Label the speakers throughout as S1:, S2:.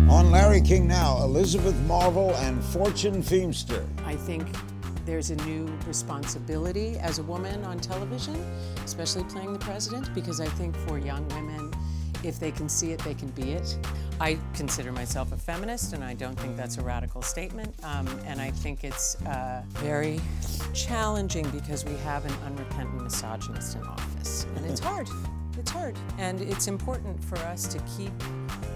S1: On Larry King Now, Elizabeth Marvel and Fortune Feimster.
S2: I think there's a new responsibility as a woman on television, especially playing the president, because I think for young women, if they can see it, they can be it. I consider myself a feminist, and I don't think that's a radical statement. And I think it's very challenging because we have an unrepentant misogynist in office. And it's hard. It's hard. And it's important for us to keep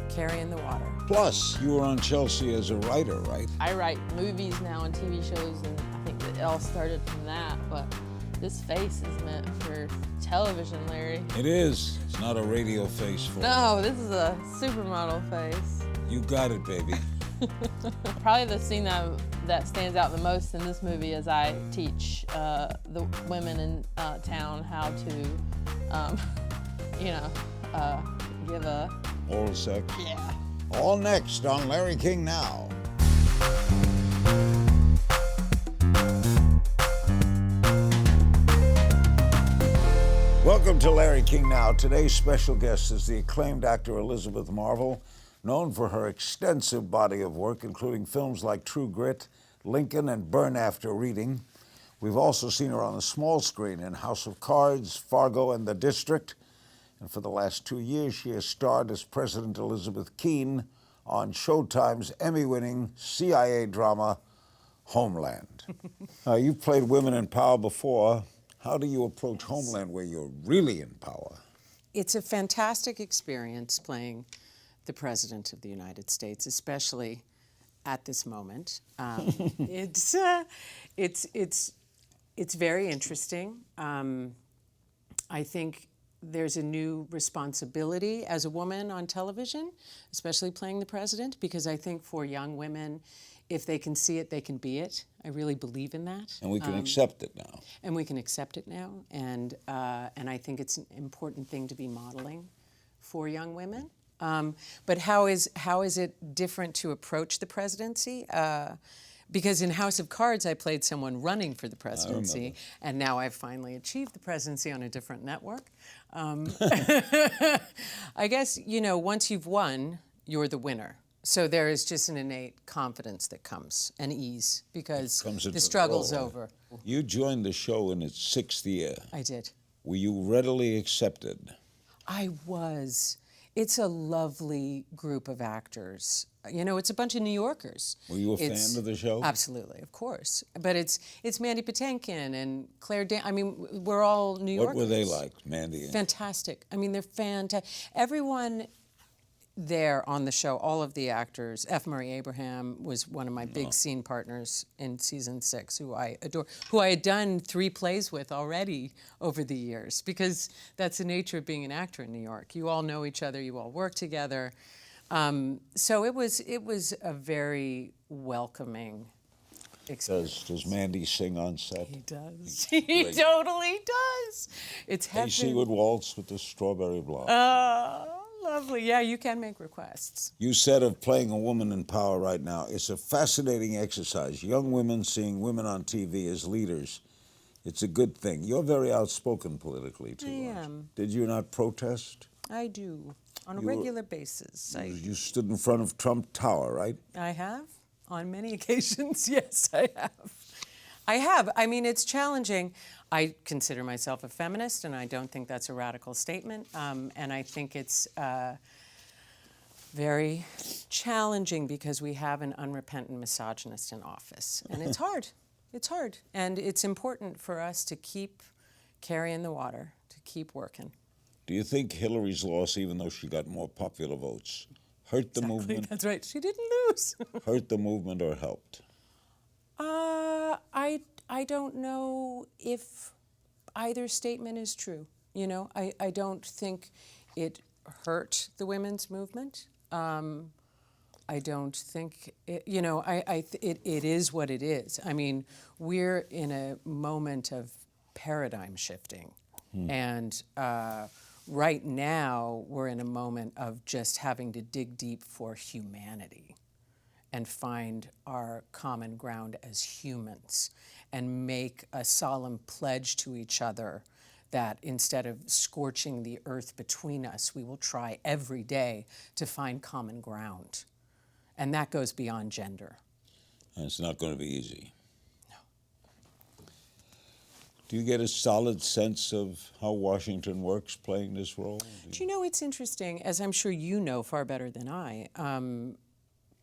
S2: carrying the water.
S1: Plus, you were on Chelsea as a writer, right?
S3: I write movies now and TV shows, and I think that it all started from that, but this face is meant for television, Larry.
S1: It is. It's not a radio face for
S3: No, this is a supermodel face.
S1: you. got it, baby.
S3: Probably the scene that stands out the most in this movie is I teach the women in town how to, give a...
S1: Oral sex.
S3: Yeah.
S1: All next on Larry King Now. Welcome to Larry King Now. Today's special guest is the acclaimed actor Elizabeth Marvel, known for her extensive body of work, including films like True Grit, Lincoln, and Burn After Reading. We've also seen her on the small screen in House of Cards, Fargo, and The District. And for the last 2 years, she has starred as President Elizabeth Keene on Showtime's Emmy-winning CIA drama, Homeland. You've played women in power before. How do you approach Homeland where you're really in power?
S2: It's a fantastic experience playing the President of the United States, especially at this moment. It's very interesting. I think there's a new responsibility as a woman on television, especially playing the president, because I think for young women, if they can see it, they can be it. I really believe in that.
S1: And we can accept it now.
S2: And we can accept it now. And I think it's an important thing to be modeling for young women. But how is it different to approach the presidency? Because in House of Cards, I played someone running for the presidency, and now I've finally achieved the presidency on a different network. I guess, once you've won, you're the winner. So there is just an innate confidence that comes, and ease, because the struggle's over.
S1: You joined the show in its 6th year.
S2: I did.
S1: Were you readily accepted?
S2: I was. It's a lovely group of actors. It's a bunch of New Yorkers.
S1: Were you a fan of the show?
S2: Absolutely, of course. But it's Mandy Patinkin and Claire we're all New Yorkers.
S1: What were they like, Mandy?
S2: Fantastic. They're fantastic. Everyone there on the show, all of the actors. F. Murray Abraham was one of my big scene partners in season 6, who I adore, who I had done 3 plays with already over the years, because that's the nature of being an actor in New York. You all know each other, you all work together. So it was a very welcoming experience.
S1: Does Mandy sing on set?
S2: He does. He totally does. It's heaven.
S1: AC would waltz with the strawberry blonde.
S2: Lovely. Yeah, you can make requests.
S1: You said of playing a woman in power right now, it's a fascinating exercise. Young women seeing women on TV as leaders, it's a good thing. You're very outspoken politically, too.
S2: I am.
S1: Did you not protest?
S2: I do, on a regular basis.
S1: You stood in front of Trump Tower, right?
S2: I have, on many occasions, yes, I have. It's challenging. I consider myself a feminist, and I don't think that's a radical statement. And I think it's very challenging because we have an unrepentant misogynist in office. And it's hard. It's hard. And it's important for us to keep carrying the water, to keep working.
S1: Do you think Hillary's loss, even though she got more popular votes, hurt the movement?
S2: That's right. She didn't lose.
S1: Hurt the movement or helped?
S2: I don't know if either statement is true. I don't think it hurt the women's movement. I don't think, it is what it is. We're in a moment of paradigm shifting. And right now, we're in a moment of just having to dig deep for humanity and find our common ground as humans and make a solemn pledge to each other that instead of scorching the earth between us, we will try every day to find common ground. And that goes beyond gender.
S1: And it's not going to be easy. Do you get a solid sense of how Washington works playing this role?
S2: Do you know, it's interesting, as I'm sure you know far better than I,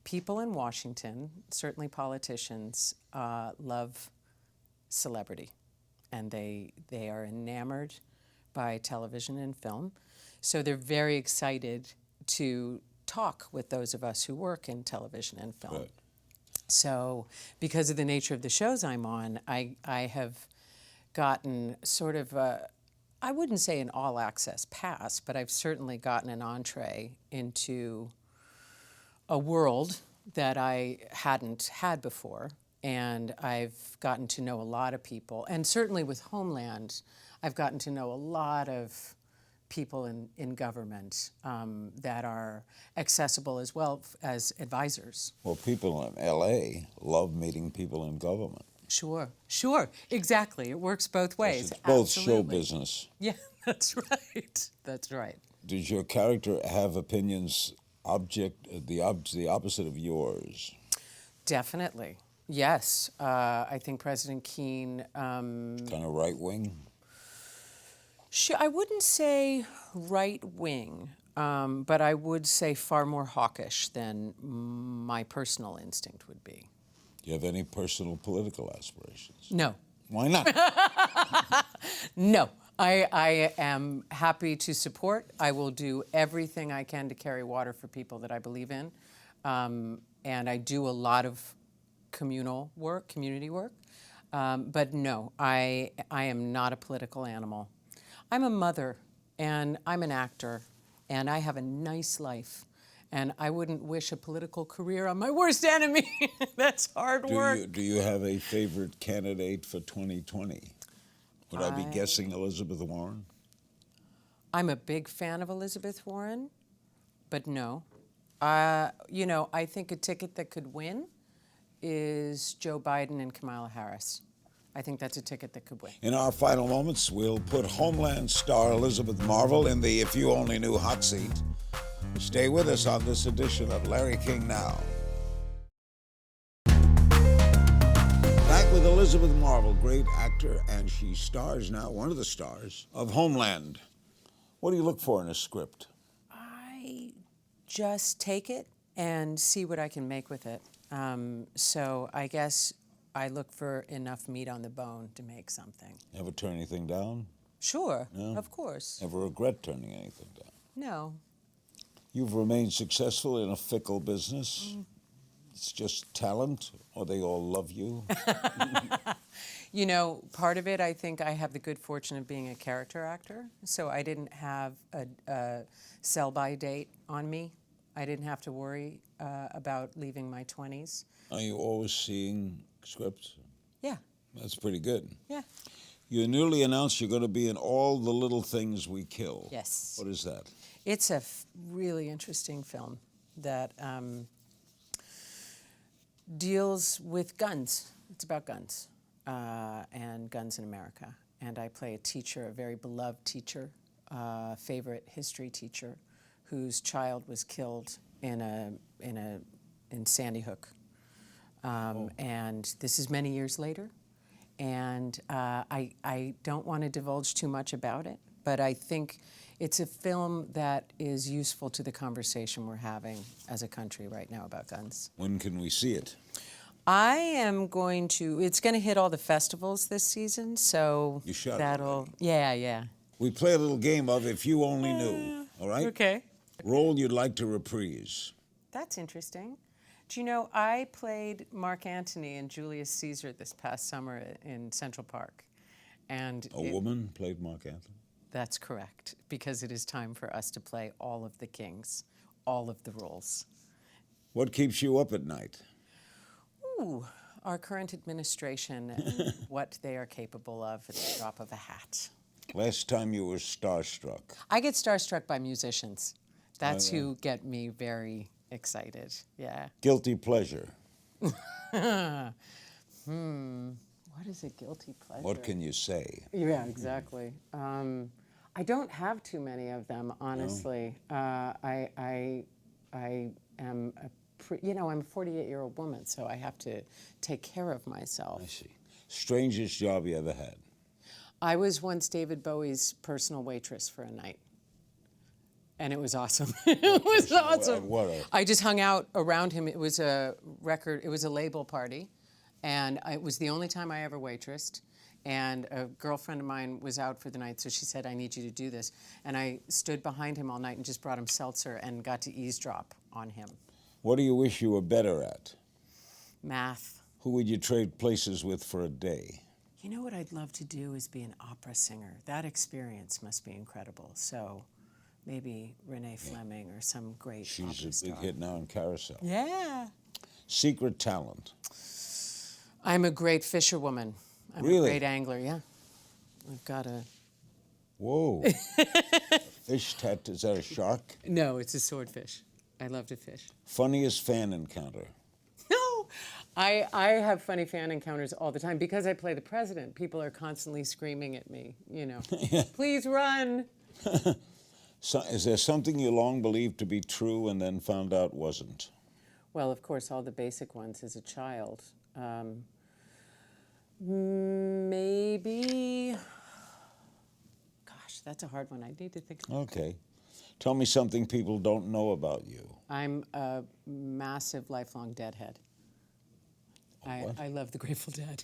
S2: people in Washington, certainly politicians, love celebrity. And they are enamored by television and film. So they're very excited to talk with those of us who work in television and film.
S1: Right.
S2: So because of the nature of the shows I'm on, I have gotten sort of I wouldn't say an all-access pass, but I've certainly gotten an entree into a world that I hadn't had before. And I've gotten to know a lot of people. And certainly with Homeland, I've gotten to know a lot of people in government that are accessible as well as advisors.
S1: Well, people in L.A. love meeting people in government.
S2: Sure, exactly. It works both ways.
S1: It's both
S2: Absolutely.
S1: show business.
S2: Yeah, that's right. That's right.
S1: Does your character have opinions the opposite of yours?
S2: Definitely. Yes. I think President Keene...
S1: Kind of right-wing?
S2: I wouldn't say right-wing, but I would say far more hawkish than my personal instinct would be.
S1: Do you have any personal political aspirations?
S2: No.
S1: Why not?
S2: No. I am happy to support. I will do everything I can to carry water for people that I believe in. And I do a lot of community work. But no, I am not a political animal. I'm a mother, and I'm an actor, and I have a nice life. And I wouldn't wish a political career on my worst enemy. That's hard work.
S1: Do you have a favorite candidate for 2020? Would I be guessing Elizabeth Warren?
S2: I'm a big fan of Elizabeth Warren, but no. You know, I think a ticket that could win is Joe Biden and Kamala Harris. I think that's a ticket that could win.
S1: In our final moments, we'll put Homeland star Elizabeth Marvel in the If You Only Knew hot seat. Stay with us on this edition of Larry King Now. Back with Elizabeth Marvel, great actor, and she stars now, one of the stars, of Homeland. What do you look for in a script?
S2: I just take it and see what I can make with it. So I guess I look for enough meat on the bone to make something.
S1: Ever turn anything down?
S2: Sure,
S1: Yeah.
S2: of course.
S1: Ever regret turning anything down?
S2: No.
S1: You've remained successful in a fickle business. It's just talent, or they all love you?
S2: You know, part of it, I think I have the good fortune of being a character actor. So I didn't have a sell-by date on me. I didn't have to worry about leaving my 20s.
S1: Are you always seeing scripts?
S2: Yeah,
S1: That's pretty good.
S2: yeah.
S1: You newly announced you're going to be in All the Little Things We Kill.
S2: Yes.
S1: What is that?
S2: It's a really interesting film that deals with guns. It's about guns and guns in America. And I play a teacher, a very beloved teacher, favorite history teacher, whose child was killed in Sandy Hook. And this is many years later. And I don't want to divulge too much about it, but I think it's a film that is useful to the conversation we're having as a country right now about guns.
S1: When can we see it?
S2: I am going to, it's going to hit all the festivals this season, so
S1: You shot it
S2: that'll,
S1: already.
S2: yeah.
S1: We play a little game of If You Only Knew, all right?
S2: Okay.
S1: Role you'd like to reprise.
S2: That's interesting. Do you know, I played Mark Antony in Julius Caesar this past summer in Central Park. And
S1: A woman played Mark Anthony?
S2: That's correct, because it is time for us to play all of the kings, all of the roles.
S1: What keeps you up at night?
S2: Ooh, our current administration and what they are capable of at the drop of a hat.
S1: Last time you were starstruck.
S2: I get starstruck by musicians. That's who get me very excited, yeah.
S1: Guilty pleasure.
S2: What is a guilty pleasure?
S1: What can you say?
S2: Yeah, exactly. I don't have too many of them, honestly. I am a you know, I'm a 48-year-old woman, so I have to take care of myself.
S1: I see. Strangest job you ever had?
S2: I was once David Bowie's personal waitress for a night. And it was awesome. It was awesome. I just hung out around him. It was a label party. And it was the only time I ever waitressed. And a girlfriend of mine was out for the night, so she said, I need you to do this. And I stood behind him all night and just brought him seltzer and got to eavesdrop on him.
S1: What do you wish you were better at?
S2: Math.
S1: Who would you trade places with for a day?
S2: You know what I'd love to do is be an opera singer. That experience must be incredible. So maybe Renee Fleming or some great opera star.
S1: She's a big hit now in Carousel.
S2: Yeah.
S1: Secret talent?
S2: I'm a great fisherwoman. I'm
S1: Really?
S2: a great angler, yeah. I've got a...
S1: Whoa. Fish tattoo, is that a shark?
S2: No, it's a swordfish. I love to fish.
S1: Funniest fan encounter?
S2: No, I have funny fan encounters all the time because I play the president. People are constantly screaming at me, you know, please run.
S1: So, is there something you long believed to be true and then found out wasn't?
S2: Well, of course, all the basic ones as a child. Maybe, gosh, that's a hard one. I need to think.
S1: Okay. Tell me something people don't know about you.
S2: I'm a massive lifelong Deadhead. I love the Grateful Dead.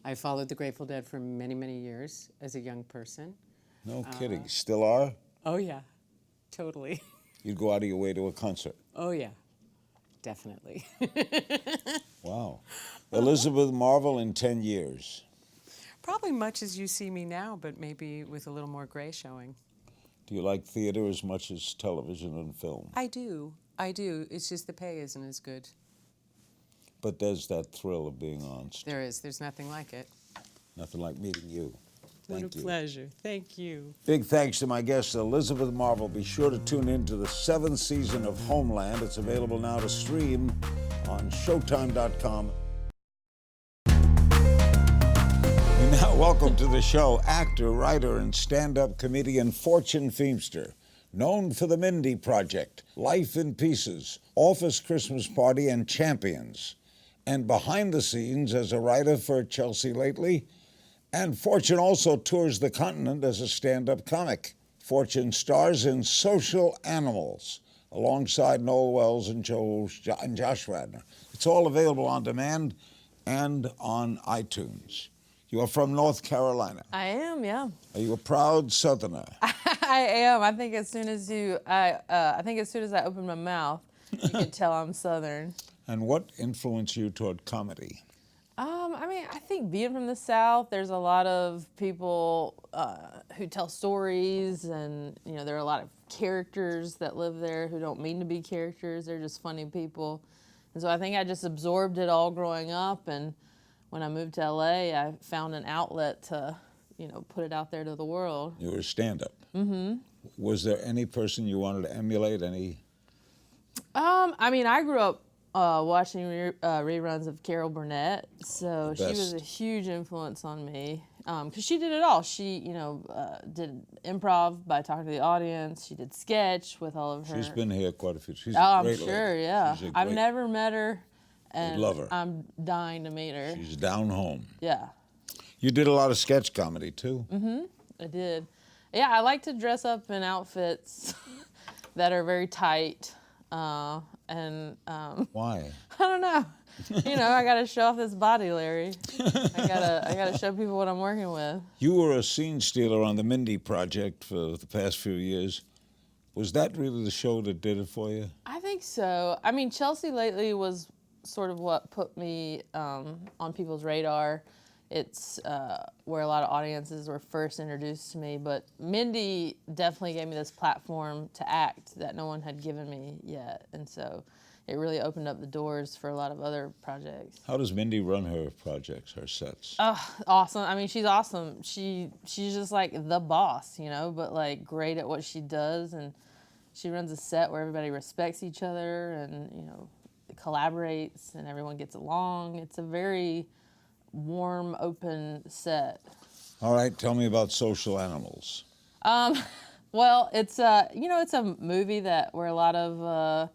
S2: I followed the Grateful Dead for many, many years as a young person.
S1: No kidding. Still are?
S2: Oh, yeah, totally.
S1: You'd go out of your way to a concert?
S2: Oh, yeah, definitely.
S1: Wow. Elizabeth Marvel in 10 years.
S2: Probably much as you see me now, but maybe with a little more gray showing.
S1: Do you like theater as much as television and film?
S2: I do. It's just the pay isn't as good.
S1: But there's that thrill of being on stage.
S2: There is. There's nothing like it.
S1: Nothing like meeting you. Thank you.
S2: What a pleasure. Thank you.
S1: Big thanks to my guest, Elizabeth Marvel. Be sure to tune in to the 7th season of Homeland. It's available now to stream on Showtime.com. And now, welcome to the show, actor, writer, and stand-up comedian Fortune Feimster, known for The Mindy Project, Life in Pieces, Office Christmas Party, and Champions. And behind the scenes as a writer for Chelsea Lately. And Fortune also tours the continent as a stand-up comic. Fortune stars in Social Animals, alongside Noel Wells and Josh Radnor. It's all available on demand and on iTunes. You are from North Carolina.
S3: I am, yeah.
S1: Are you a proud Southerner?
S3: I am. I think as soon as I open my mouth, you can tell I'm Southern.
S1: And what influenced you toward comedy?
S3: I mean, I think being from the South, there's a lot of people who tell stories, and you know, there are a lot of characters that live there who don't mean to be characters. They're just funny people, and so I think I just absorbed it all growing up. And when I moved to LA, I found an outlet to, you know, put it out there to the world.
S1: You were a stand-up. Mm-hmm. Was there any person you wanted to emulate? Any?
S3: I mean, I grew up watching reruns of Carol Burnett, so she was a huge influence on me because she did it all. She, you know, did improv by talking to the audience. She did sketch with all of her.
S1: She's been here quite a few. She's
S3: a
S1: great
S3: I'm sure,
S1: lady.
S3: yeah. I've never met her, and
S1: love her.
S3: I'm dying to meet her.
S1: She's down home.
S3: Yeah.
S1: You did a lot of sketch comedy too.
S3: Mm-hmm. I did. Yeah, I like to dress up in outfits that are very tight. Why? I don't know. You know, I gotta show off this body, Larry. I gotta show people what I'm working with.
S1: You were a scene stealer on the Mindy Project for the past few years. Was that really the show that did it for you?
S3: I think so. I mean, Chelsea Lately was sort of what put me on people's radar. It's where a lot of audiences were first introduced to me, but Mindy definitely gave me this platform to act that no one had given me yet, and so it really opened up the doors for a lot of other projects.
S1: How does Mindy run her projects, her sets?
S3: Awesome. I mean, she's awesome. She's just like the boss, you know, but like great at what she does, and she runs a set where everybody respects each other and, you know, collaborates and everyone gets along. It's a very warm, open set.
S1: All right, tell me about Social Animals.
S3: Well, it's you know, it's a movie where a lot of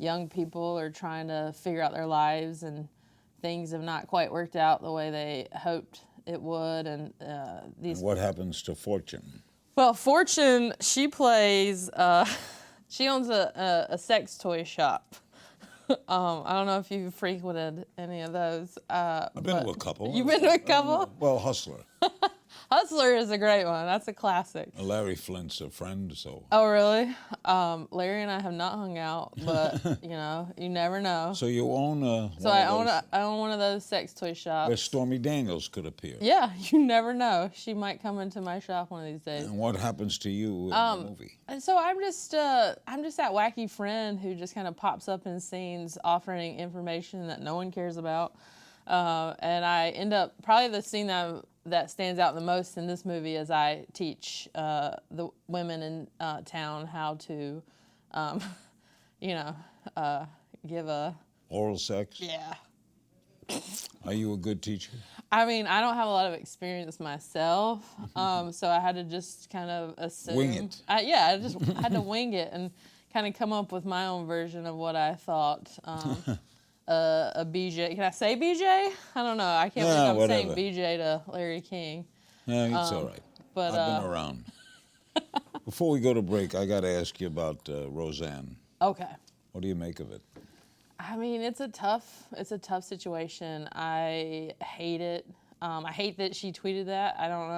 S3: young people are trying to figure out their lives, and things have not quite worked out the way they hoped it would. And these.
S1: And what happens to Fortune?
S3: Well, Fortune, she plays. She owns a sex toy shop. I don't know if you've frequented any of those.
S1: I've been to a couple.
S3: You've been to a couple?
S1: Well, Hustler.
S3: Hustler is a great one. That's a classic.
S1: Larry Flint's a friend, so.
S3: Oh, really? Larry and I have not hung out, but you never know.
S1: So you own a.
S3: So I own one of those sex toy shops.
S1: Where Stormy Daniels could appear.
S3: Yeah, you never know. She might come into my shop one of these days.
S1: And what happens to you in the movie?
S3: And so I'm just that wacky friend who just kind of pops up in scenes offering information that no one cares about. And I end up, probably the scene that stands out the most in this movie is I teach the women in town how to, give a...
S1: Oral sex?
S3: Yeah.
S1: Are you a good teacher?
S3: I mean, I don't have a lot of experience myself, so I had to just kind of assume.
S1: Wing it.
S3: I just had to wing it and kind of come up with my own version of what I thought a BJ. Can I say BJ? I don't know. I can't believe I'm
S1: whatever.
S3: saying BJ to Larry King.
S1: Yeah, it's all right.
S3: But
S1: I've been around. Before we go to break, I got to ask you about Roseanne.
S3: Okay.
S1: What do you make of it?
S3: I mean, it's a tough situation. I hate it. I hate that she tweeted that. I don't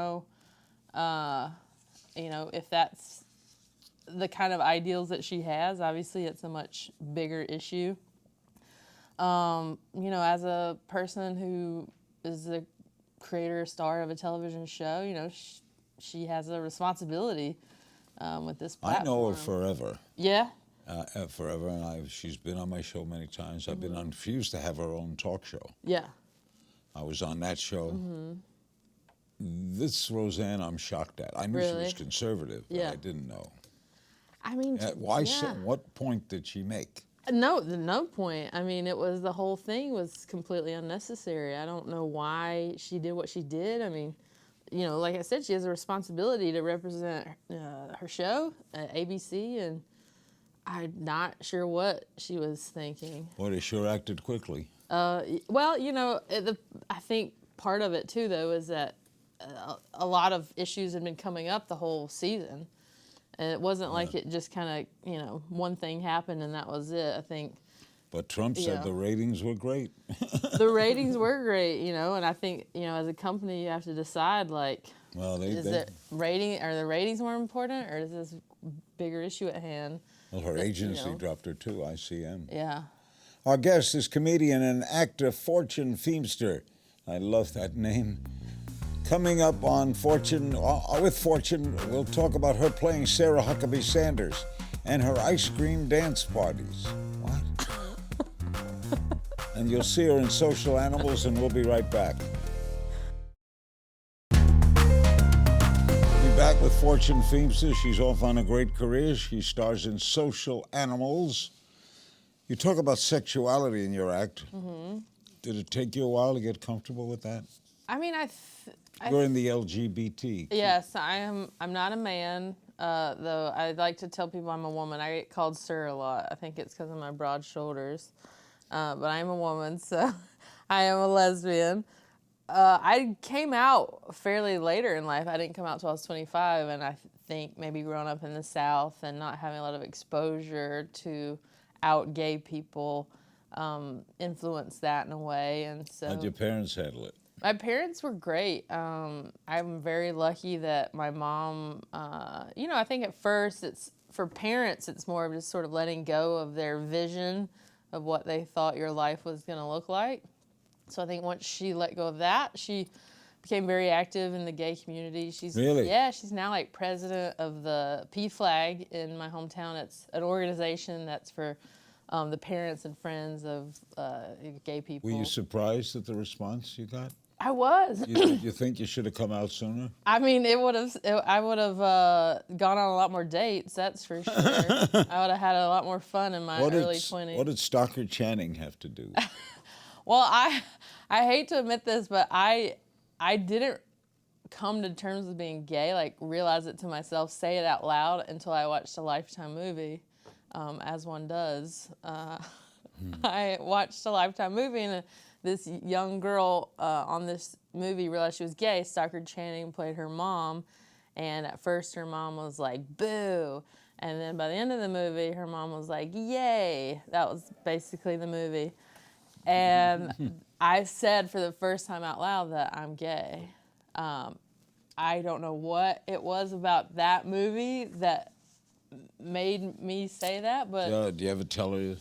S3: know, if that's the kind of ideals that she has. Obviously, it's a much bigger issue. As a person who is the creator, star of a television show, she has a responsibility with this platform.
S1: I know her forever.
S3: Yeah?
S1: Forever, and she's been on my show many times. I've been on. She used to have her own talk show.
S3: Yeah.
S1: I was on that show. This Roseanne, I'm shocked at. I knew she
S3: Really?
S1: was conservative, but
S3: Yeah.
S1: I didn't know.
S3: I mean,
S1: Why? What point did she make?
S3: No point. I mean, the whole thing was completely unnecessary. I don't know why she did what she did. I mean, like I said, she has a responsibility to represent her show at ABC, and I'm not sure what she was thinking.
S1: Boy, they sure acted quickly.
S3: Well, I think part of it too, though, is that a lot of issues had been coming up the whole season. And it wasn't like it just kind of, one thing happened and that was it. I think.
S1: But Trump said the ratings were great.
S3: The ratings were great, and I think, as a company, you have to decide, like,
S1: Well,
S3: are the ratings more important, or is this bigger issue at hand?
S1: Well, her agency dropped her too, ICM.
S3: Yeah.
S1: Our guest is comedian and actor Fortune Feimster. I love that name. Coming up on with Fortune, we'll talk about her playing Sarah Huckabee Sanders and her ice cream dance parties. What? And you'll see her in Social Animals, and we'll be right back. We'll be back with Fortune Feimster. She's off on a great career. She stars in Social Animals. You talk about sexuality in your act. Mm-hmm. Did it take you a while to get comfortable with that?
S3: I mean,
S1: You're in the LGBT.
S3: Yes, I'm not a man, though I like to tell people I'm a woman. I get called sir a lot. I think it's because of my broad shoulders. But I'm a woman, so I am a lesbian. I came out fairly later in life. I didn't come out till I was 25, and I think maybe growing up in the South and not having a lot of exposure to out gay people influenced that in a way. And so.
S1: How'd your parents handle it?
S3: My parents were great. I'm very lucky that my mom, I think at first for parents, it's more of just sort of letting go of their vision of what they thought your life was going to look like. So I think once she let go of that, she became very active in the gay community.
S1: Really?
S3: Yeah, she's now like president of the PFLAG in my hometown. It's an organization that's for the parents and friends of gay people.
S1: Were you surprised at the response you got?
S3: I was.
S1: You think you should have come out sooner?
S3: I mean, I would have gone on a lot more dates, that's for sure. I would have had a lot more fun in my early 20s.
S1: What did Stockard Channing have to do?
S3: Well, I hate to admit this, but I didn't come to terms with being gay, like realize it to myself, say it out loud until I watched a Lifetime movie. as one does. I watched a Lifetime movie, and this young girl on this movie realized she was gay. Stockard Channing played her mom, and at first her mom was like, boo. And then by the end of the movie, her mom was like, yay. That was basically the movie. And I said for the first time out loud that I'm gay. I don't know what it was about that movie that made me say that, but
S1: Do you ever tell her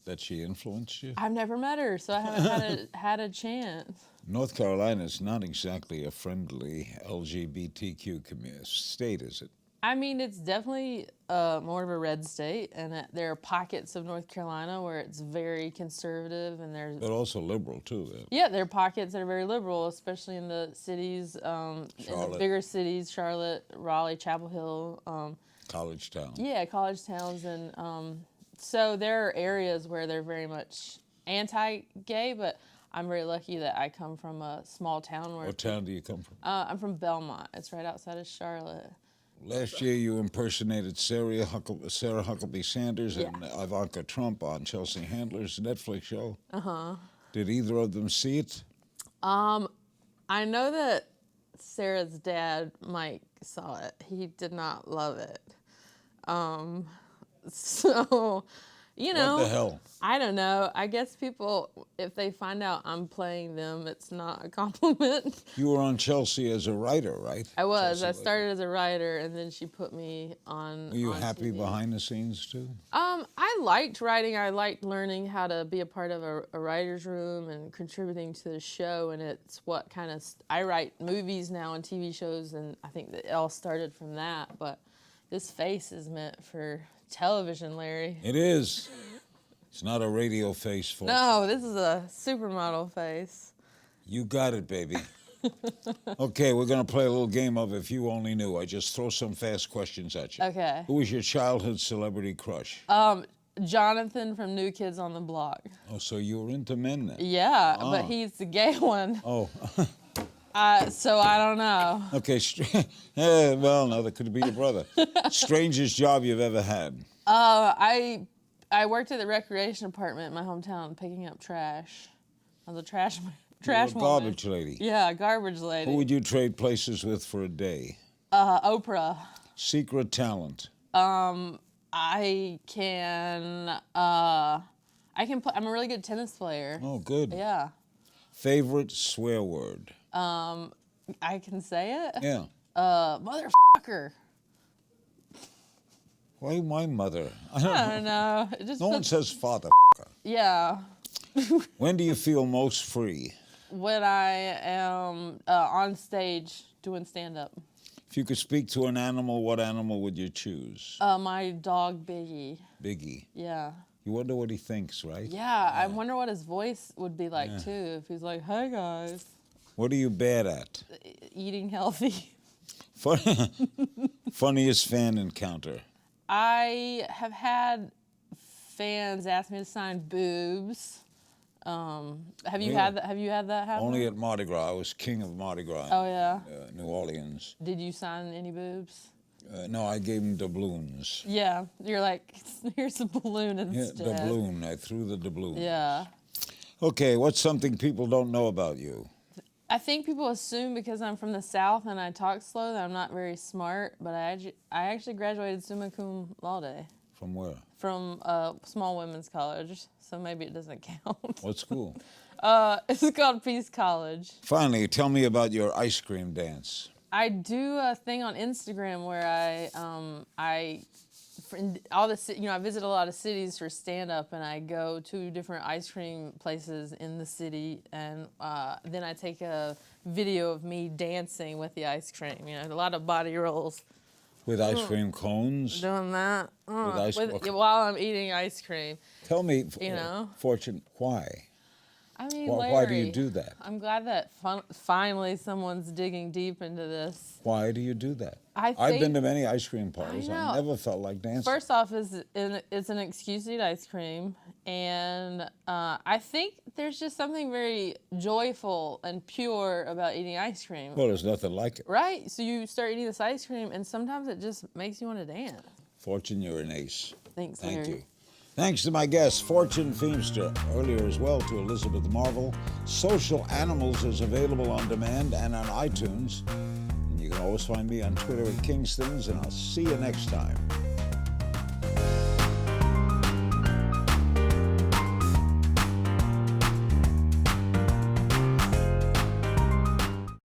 S1: that she influenced you?
S3: I've never met her, so I haven't had a chance.
S1: North Carolina is not exactly a friendly LGBTQ state, is it?
S3: I mean, it's definitely more of a red state, and there are pockets of North Carolina where it's very conservative, and there's
S1: But also liberal, too.
S3: yeah, there are pockets that are very liberal, especially in the cities, in the bigger cities, Charlotte, Raleigh, Chapel Hill.
S1: College town.
S3: Yeah, college towns, and so there are areas where they're very much anti-gay, but I'm very lucky that I come from a small town where...
S1: What town do you come from?
S3: I'm from Belmont. It's right outside of Charlotte.
S1: Last year you impersonated Sarah Huckabee Sanders and Ivanka Trump on Chelsea Handler's Netflix show. Uh-huh. Did either of them see it?
S3: I know that Sarah's dad, Mike, saw it. He did not love it. So, you know.
S1: What the hell?
S3: I don't know. I guess people, if they find out I'm playing them, it's not a compliment.
S1: You were on Chelsea as a writer, right?
S3: I was.
S1: Chelsea
S3: I started as a writer, and then she put me on.
S1: Were you
S3: on
S1: happy
S3: TV.
S1: behind the scenes, too?
S3: I liked writing. I liked learning how to be a part of a writer's room and contributing to the show. And it's what kind of I write movies now and TV shows, and I think that it all started from that. But this face is meant for television, Larry.
S1: It is. It's not a radio face, folks.
S3: No, this is a supermodel face.
S1: You got it, baby. Okay, we're going to play a little game of If You Only Knew. I just throw some fast questions at you.
S3: Okay.
S1: Who was your childhood celebrity crush?
S3: Jonathan from New Kids on the Block.
S1: Oh, so you were into men then?
S3: Yeah, but he's the gay one.
S1: Oh.
S3: So I don't know.
S1: Okay. Well, no, that could be your brother. Strangest job you've ever had?
S3: I worked at the recreation department in my hometown picking up trash. I was a trash woman.
S1: Garbage lady.
S3: Yeah, garbage lady.
S1: Who would you trade places with for a day?
S3: Oprah.
S1: Secret talent?
S3: I can play. I'm a really good tennis player.
S1: Oh, good.
S3: Yeah.
S1: Favorite swear word?
S3: I can say it.
S1: Yeah.
S3: Motherfucker.
S1: Why my mother?
S3: I don't know. It just
S1: No one says father.
S3: Yeah.
S1: When do you feel most free?
S3: When I am on stage doing stand-up.
S1: If you could speak to an animal, what animal would you choose?
S3: My dog, Biggie.
S1: Biggie.
S3: Yeah.
S1: You wonder what he thinks, right?
S3: Yeah, I wonder what his voice would be like, too, if he's like, hey, guys.
S1: What are you bad at?
S3: Eating healthy.
S1: Funniest fan encounter?
S3: I have had fans ask me to sign boobs. Have you had that happen?
S1: Only at Mardi Gras. I was king of Mardi Gras.
S3: Oh, yeah?
S1: New Orleans.
S3: Did you sign any boobs?
S1: No, I gave him doubloons.
S3: Yeah, you're like, here's a balloon instead.
S1: Yeah, doubloon. I threw the doubloon.
S3: Yeah.
S1: Okay, what's something people don't know about you?
S3: I think people assume because I'm from the South and I talk slow that I'm not very smart, but I actually graduated summa cum laude.
S1: From where?
S3: From small women's college, so maybe it doesn't count.
S1: What school?
S3: It's called Peace College.
S1: Finally, tell me about your ice cream dance.
S3: I do a thing on Instagram where I visit a lot of cities for stand-up, and I go to different ice cream places in the city, and then I take a video of me dancing with the ice cream. You know, a lot of body rolls.
S1: With ice cream cones?
S3: Doing that
S1: With
S3: while I'm eating ice cream.
S1: Tell me,
S3: know?
S1: Fortune, why?
S3: I mean,
S1: Why do you
S3: Larry,
S1: do that?
S3: I'm glad that finally someone's digging deep into this.
S1: Why do you do that?
S3: I've
S1: been to many ice cream parties.
S3: I know.
S1: I never felt like dancing.
S3: First off, it's an excuse to eat ice cream, and I think there's just something very joyful and pure about eating ice cream.
S1: Well, there's nothing like it.
S3: Right? So you start eating this ice cream, and sometimes it just makes you want to dance.
S1: Fortune, you're an ace.
S3: Thanks,
S1: Thank
S3: Larry.
S1: you. Thanks to my guest, Fortune Feimster, earlier as well to Elizabeth Marvel. Social Animals is available on demand and on iTunes. And you can always find me on Twitter at Kingstons, and I'll see you next time.